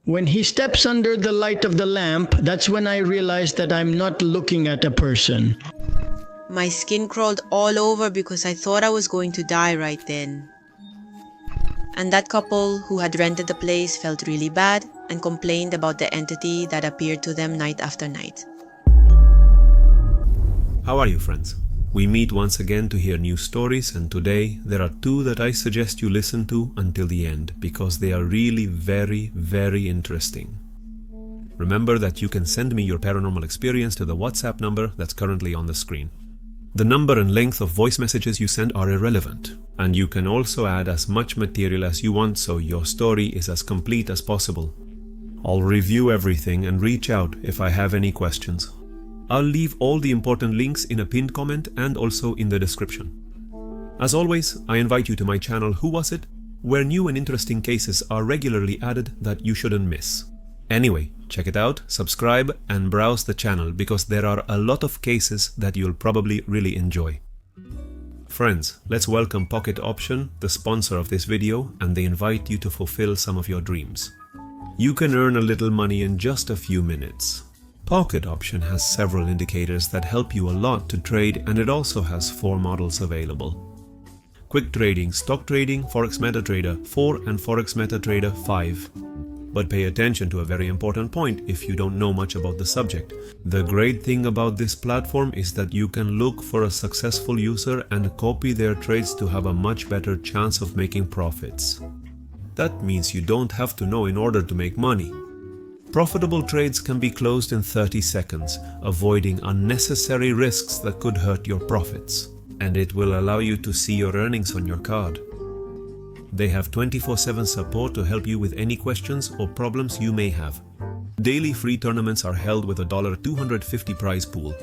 When he steps under the light of the lamp, that's when I realize that I'm not looking at a person. My skin crawled all over because I thought I was going to die right then. And that couple who had rented the place felt really bad and complained about the entity that appeared to them night after night. How are you, friends? We meet once again to hear new stories, and today there are two that I suggest you listen to until the end because they are really very, very interesting. Remember that you can send me your paranormal experience to the WhatsApp number that's currently on the screen. The number and length of voice messages you send are irrelevant, and you can also add as much material as you want so your story is as complete as possible. I'll review everything and reach out if I have any questions. I'll leave all the important links in a pinned comment and also in the description. As always, I invite you to my channel Who Was It?, where new and interesting cases are regularly added that you shouldn't miss. Anyway, check it out, subscribe and browse the channel because there are a lot of cases that you'll probably really enjoy. Friends, let's welcome Pocket Option, the sponsor of this video, and they invite you to fulfill some of your dreams. You can earn a little money in just a few minutes. Pocket Option has several indicators that help you a lot to trade, and it also has 4 models available. Quick Trading, Stock Trading, Forex MetaTrader 4 and Forex MetaTrader 5. But pay attention to a very important point if you don't know much about the subject. The great thing about this platform is that you can look for a successful user and copy their trades to have a much better chance of making profits. That means you don't have to know in order to make money. Profitable trades can be closed in 30 seconds, avoiding unnecessary risks that could hurt your profits. And it will allow you to see your earnings on your card. They have 24/7 support to help you with any questions or problems you may have. Daily free tournaments are held with a $250 prize pool.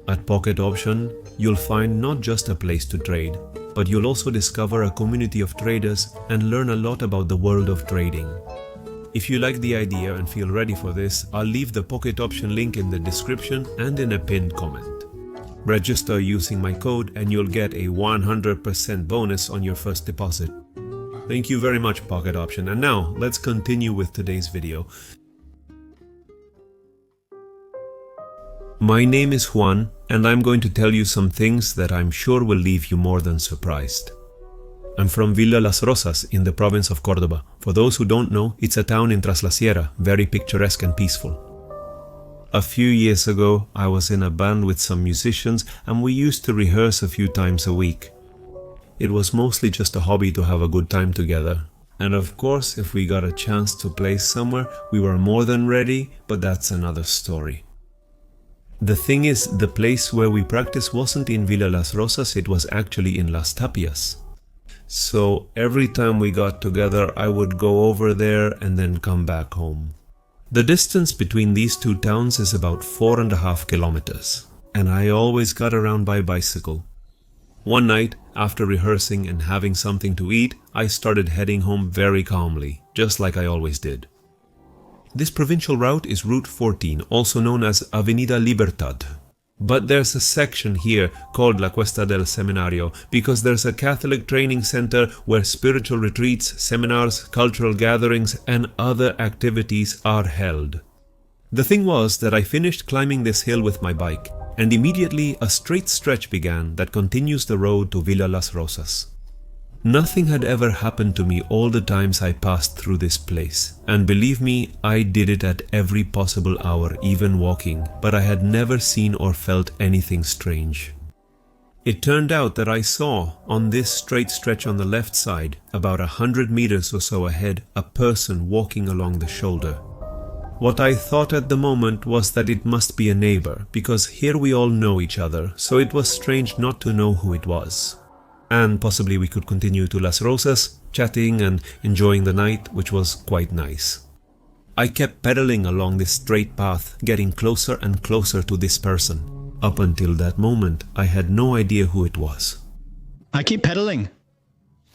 At Pocket Option, you'll find not just a place to trade, but you'll also discover a community of traders and learn a lot about the world of trading. If you like the idea and feel ready for this, I'll leave the Pocket Option link in the description and in a pinned comment. Register using my code and you'll get a 100% bonus on your first deposit. Thank you very much, Pocket Option. And now, let's continue with today's video. My name is Juan, and I'm going to tell you some things that I'm sure will leave you more than surprised. I'm from Villa Las Rosas in the province of Córdoba. For those who don't know, it's a town in Traslasierra, very picturesque and peaceful. A few years ago, I was in a band with some musicians and we used to rehearse a few times a week. It was mostly just a hobby to have a good time together. And of course, if we got a chance to play somewhere, we were more than ready, but that's another story. The thing is, the place where we practiced wasn't in Villa Las Rosas, it was actually in Las Tapias. So every time we got together, I would go over there and then come back home. The distance between these two towns is about 4.5 kilometers, and I always got around by bicycle. One night, after rehearsing and having something to eat, I started heading home very calmly, just like I always did. This provincial route is Route 14, also known as Avenida Libertad. But there's a section here called La Cuesta del Seminario because there's a Catholic training center where spiritual retreats, seminars, cultural gatherings and other activities are held. The thing was that I finished climbing this hill with my bike and immediately a straight stretch began that continues the road to Villa Las Rosas. Nothing had ever happened to me all the times I passed through this place, and believe me, I did it at every possible hour, even walking, but I had never seen or felt anything strange. It turned out that I saw, on this straight stretch on the left side, about 100 meters or so ahead, a person walking along the shoulder. What I thought at the moment was that it must be a neighbor, because here we all know each other, so it was strange not to know who it was. And possibly we could continue to Las Rosas, chatting and enjoying the night, which was quite nice. I kept pedaling along this straight path, getting closer and closer to this person. Up until that moment, I had no idea who it was. I keep pedaling.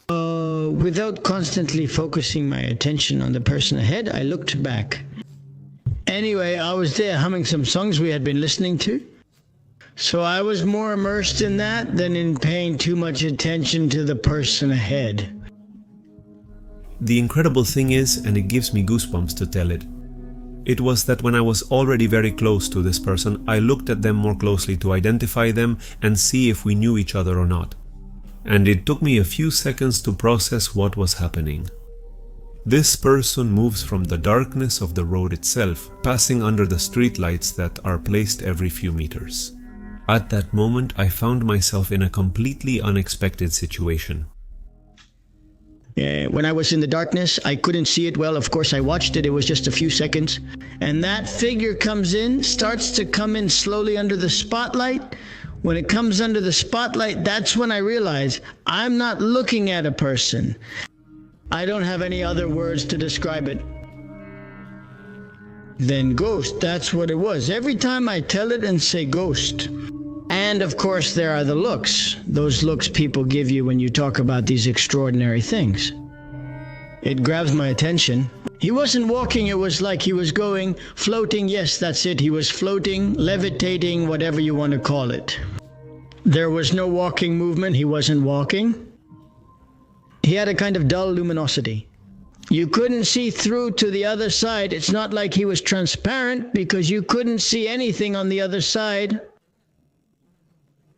Without constantly focusing my attention on the person ahead, I looked back. Anyway, I was there humming some songs we had been listening to. So I was more immersed in that than in paying too much attention to the person ahead. The incredible thing is, and it gives me goosebumps to tell it, it was that when I was already very close to this person, I looked at them more closely to identify them and see if we knew each other or not. And it took me a few seconds to process what was happening. This person moves from the darkness of the road itself, passing under the streetlights that are placed every few meters. At that moment, I found myself in a completely unexpected situation. When I was in the darkness, I couldn't see it well. Of course, I watched it. It was just a few seconds. And that figure comes in, starts to come in slowly under the spotlight. When it comes under the spotlight, that's when I realize I'm not looking at a person. I don't have any other words to describe it. Then ghost, that's what it was. Every time I tell it and say ghost. And of course there are the looks. Those looks people give you when you talk about these extraordinary things. It grabs my attention. He wasn't walking, it was like he was going, floating, yes, that's it. He was floating, levitating, whatever you want to call it. There was no walking movement, he wasn't walking. He had a kind of dull luminosity. You couldn't see through to the other side. It's not like he was transparent because you couldn't see anything on the other side.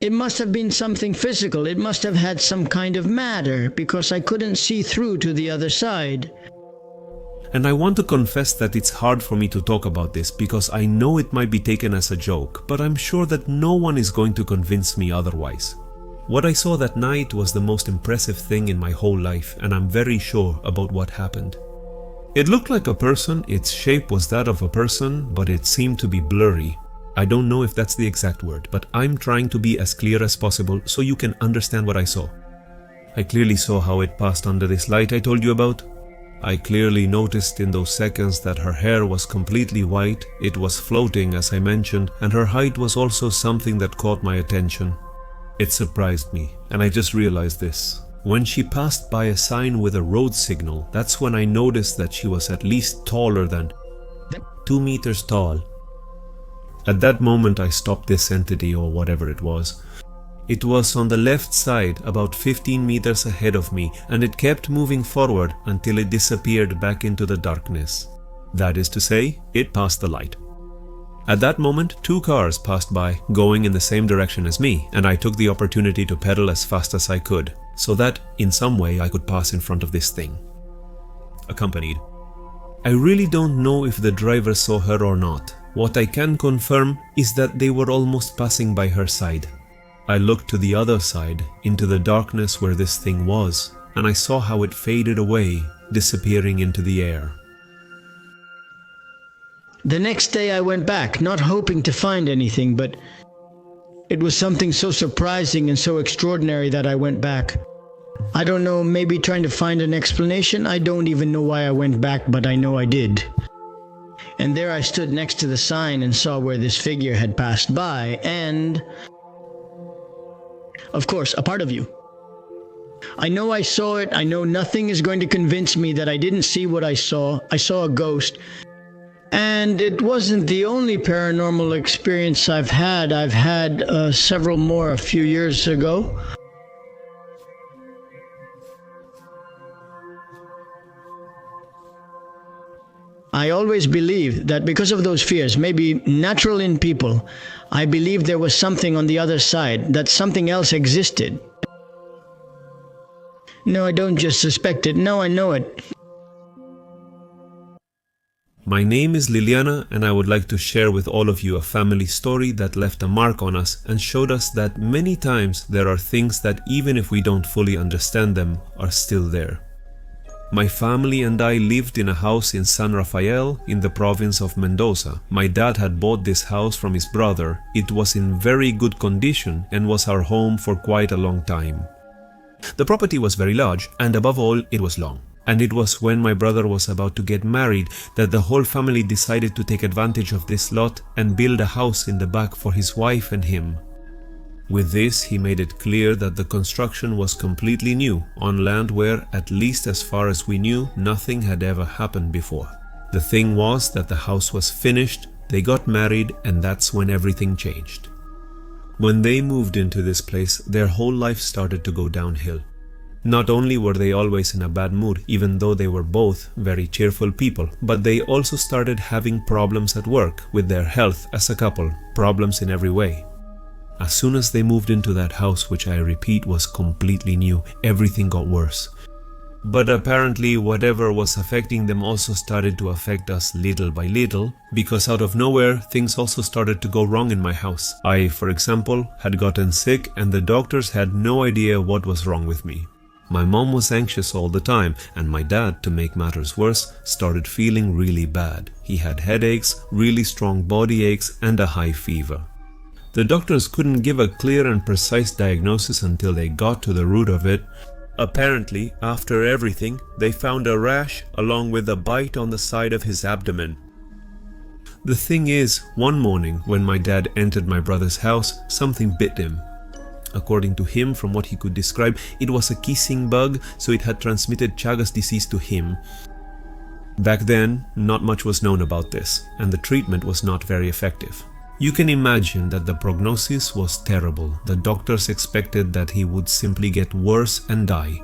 It must have been something physical. It must have had some kind of matter because I couldn't see through to the other side. And I want to confess that it's hard for me to talk about this because I know it might be taken as a joke, but I'm sure that no one is going to convince me otherwise. What I saw that night was the most impressive thing in my whole life, and I'm very sure about what happened. It looked like a person, its shape was that of a person, but it seemed to be blurry. I don't know if that's the exact word, but I'm trying to be as clear as possible so you can understand what I saw. I clearly saw how it passed under this light I told you about. I clearly noticed in those seconds that her hair was completely white, it was floating as I mentioned, and her height was also something that caught my attention. It surprised me, and I just realized this. When she passed by a sign with a road signal, that's when I noticed that she was at least taller than 2 meters tall. At that moment I stopped this entity or whatever it was. It was on the left side, about 15 meters ahead of me, and it kept moving forward until it disappeared back into the darkness. That is to say, it passed the light. At that moment, 2 cars passed by, going in the same direction as me, and I took the opportunity to pedal as fast as I could, so that, in some way, I could pass in front of this thing. Accompanied. I really don't know if the driver saw her or not. What I can confirm is that they were almost passing by her side. I looked to the other side, into the darkness where this thing was, and I saw how it faded away, disappearing into the air. The next day I went back, not hoping to find anything, but it was something so surprising and so extraordinary that I went back. I don't know, maybe trying to find an explanation. I don't even know why I went back, but I know I did. And there I stood next to the sign and saw where this figure had passed by, and of course, a part of you. I know I saw it. I know nothing is going to convince me that I didn't see what I saw. I saw a ghost. And it wasn't the only paranormal experience I've had. I've had several more a few years ago. I always believed that because of those fears, maybe natural in people, I believed there was something on the other side, that something else existed. No, I don't just suspect it. No, I know it. My name is Liliana, and I would like to share with all of you a family story that left a mark on us and showed us that many times there are things that even if we don't fully understand them, are still there. My family and I lived in a house in San Rafael in the province of Mendoza. My dad had bought this house from his brother. It was in very good condition and was our home for quite a long time. The property was very large, and above all, it was long. And it was when my brother was about to get married that the whole family decided to take advantage of this lot and build a house in the back for his wife and him. With this, he made it clear that the construction was completely new, on land where, at least as far as we knew, nothing had ever happened before. The thing was that the house was finished, they got married, and that's when everything changed. When they moved into this place, their whole life started to go downhill. Not only were they always in a bad mood, even though they were both very cheerful people, but they also started having problems at work with their health as a couple, problems in every way. As soon as they moved into that house, which I repeat was completely new, everything got worse. But apparently whatever was affecting them also started to affect us little by little, because out of nowhere things also started to go wrong in my house. I, for example, had gotten sick and the doctors had no idea what was wrong with me. My mom was anxious all the time, and my dad, to make matters worse, started feeling really bad. He had headaches, really strong body aches, and a high fever. The doctors couldn't give a clear and precise diagnosis until they got to the root of it. Apparently, after everything, they found a rash along with a bite on the side of his abdomen. The thing is, one morning when my dad entered my brother's house, something bit him. According to him, from what he could describe, it was a kissing bug, so it had transmitted Chagas disease to him. Back then, not much was known about this, and the treatment was not very effective. You can imagine that the prognosis was terrible. The doctors expected that he would simply get worse and die.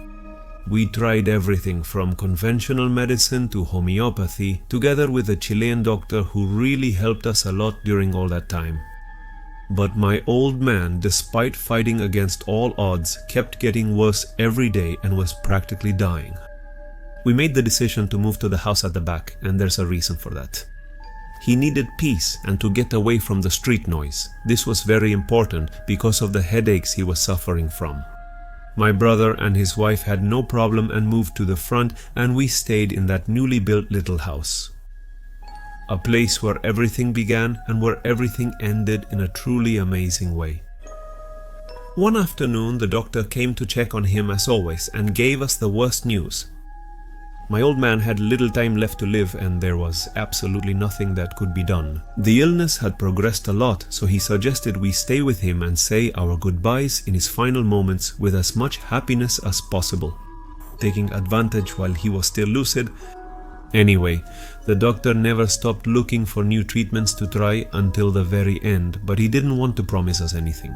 We tried everything from conventional medicine to homeopathy, together with a Chilean doctor who really helped us a lot during all that time. But my old man, despite fighting against all odds, kept getting worse every day and was practically dying. We made the decision to move to the house at the back, and there's a reason for that. He needed peace and to get away from the street noise. This was very important because of the headaches he was suffering from. My brother and his wife had no problem and moved to the front, and we stayed in that newly built little house. A place where everything began and where everything ended in a truly amazing way. One afternoon, the doctor came to check on him as always and gave us the worst news. My old man had little time left to live and there was absolutely nothing that could be done. The illness had progressed a lot, so he suggested we stay with him and say our goodbyes in his final moments with as much happiness as possible, taking advantage while he was still lucid. Anyway, the doctor never stopped looking for new treatments to try until the very end, but he didn't want to promise us anything.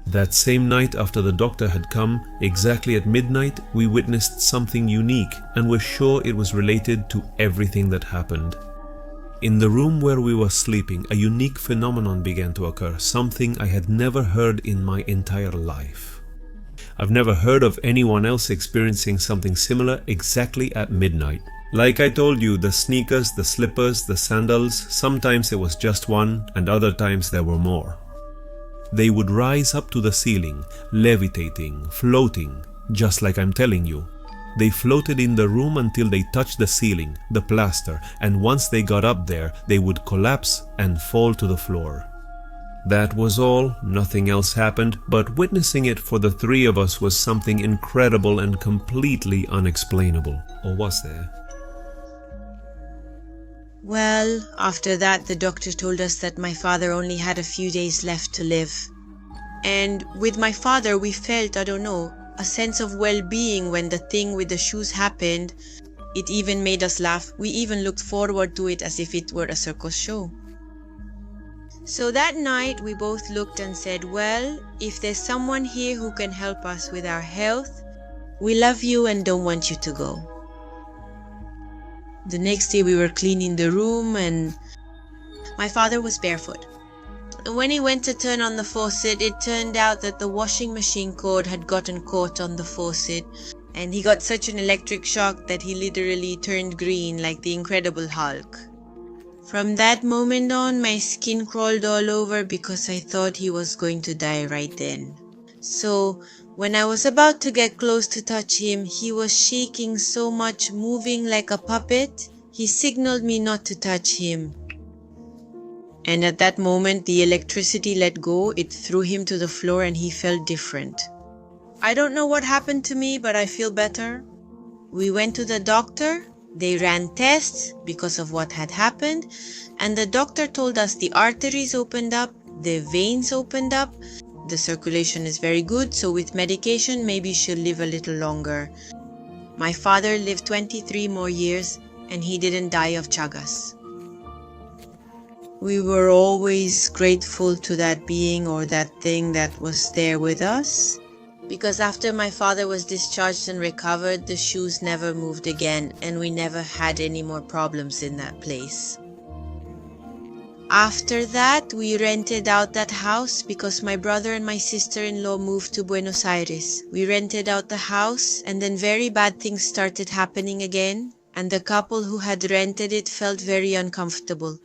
That same night after the doctor had come, exactly at midnight, we witnessed something unique and were sure it was related to everything that happened. In the room where we were sleeping, a unique phenomenon began to occur, something I had never heard in my entire life. I've never heard of anyone else experiencing something similar exactly at midnight. Like I told you, the sneakers, the slippers, the sandals, sometimes it was just one and other times there were more. They would rise up to the ceiling, levitating, floating, just like I'm telling you. They floated in the room until they touched the ceiling, the plaster, and once they got up there, they would collapse and fall to the floor. That was all, nothing else happened, but witnessing it for the three of us was something incredible and completely unexplainable. Or was there? Well, after that, the doctor told us that my father only had a few days left to live. And with my father, we felt, I don't know, a sense of well-being when the thing with the shoes happened. It even made us laugh. We even looked forward to it as if it were a circus show. So that night, we both looked and said, well, if there's someone here who can help us with our health, we love you and don't want you to go. The next day we were cleaning the room and my father was barefoot. When he went to turn on the faucet, it turned out that the washing machine cord had gotten caught on the faucet and he got such an electric shock that he literally turned green like the Incredible Hulk. From that moment on, my skin crawled all over because I thought he was going to die right then. So when I was about to get close to touch him, he was shaking so much, moving like a puppet. He signaled me not to touch him. And at that moment, the electricity let go. It threw him to the floor and he felt different. I don't know what happened to me, but I feel better. We went to the doctor. They ran tests because of what had happened. And the doctor told us the arteries opened up, the veins opened up. The circulation is very good, so with medication, maybe she'll live a little longer. My father lived 23 more years and he didn't die of Chagas. We were always grateful to that being or that thing that was there with us. Because after my father was discharged and recovered, the shoes never moved again, and we never had any more problems in that place. After that, we rented out that house because my brother and my sister-in-law moved to Buenos Aires. We rented out the house, and then very bad things started happening again, and the couple who had rented it felt very uncomfortable.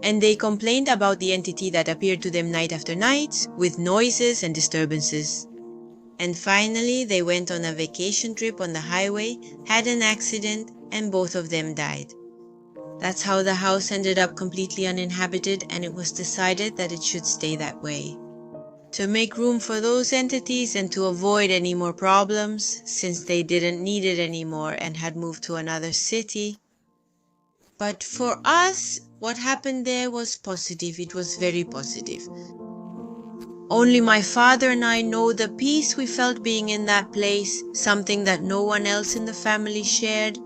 And they complained about the entity that appeared to them night after night, with noises and disturbances. And finally, they went on a vacation trip on the highway, had an accident, and both of them died. That's how the house ended up completely uninhabited, and it was decided that it should stay that way. To make room for those entities and to avoid any more problems, since they didn't need it anymore and had moved to another city. But for us, what happened there was positive. It was very positive. Only my father and I know the peace we felt being in that place, something that no one else in the family shared,